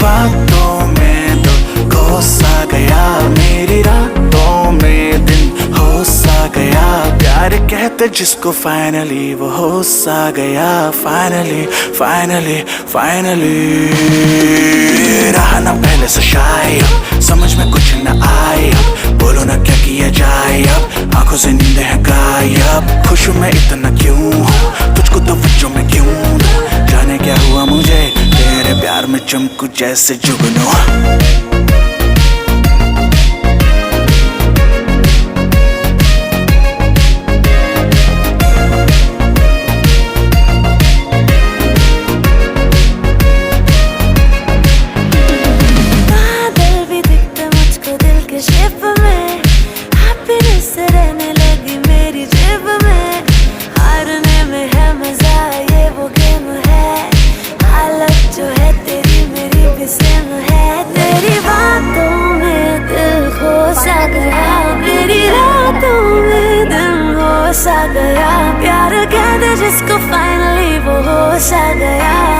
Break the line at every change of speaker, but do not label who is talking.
बातों में तो खो सा गया, मेरी रातों में दिन हो सा गया। प्यार कहते जिसको फाइनली वो हो सा गया, फाइनली फाइनली फाइनली। रहा ना पहले से शायद समझ में कुछ न आए, अब बोलो ना क्या किया जाए, अब आंखों से नींद है गायब। खुश मैं इतना क्यों हूँ, तुझको तो वजह में क्यों दूं, जाने क्या हुआ मुझे तेरे प्यार में चमकू जैसे जुगनू।
सा गया, प्यार कहते जिसको फाइनली वो हो सा गया।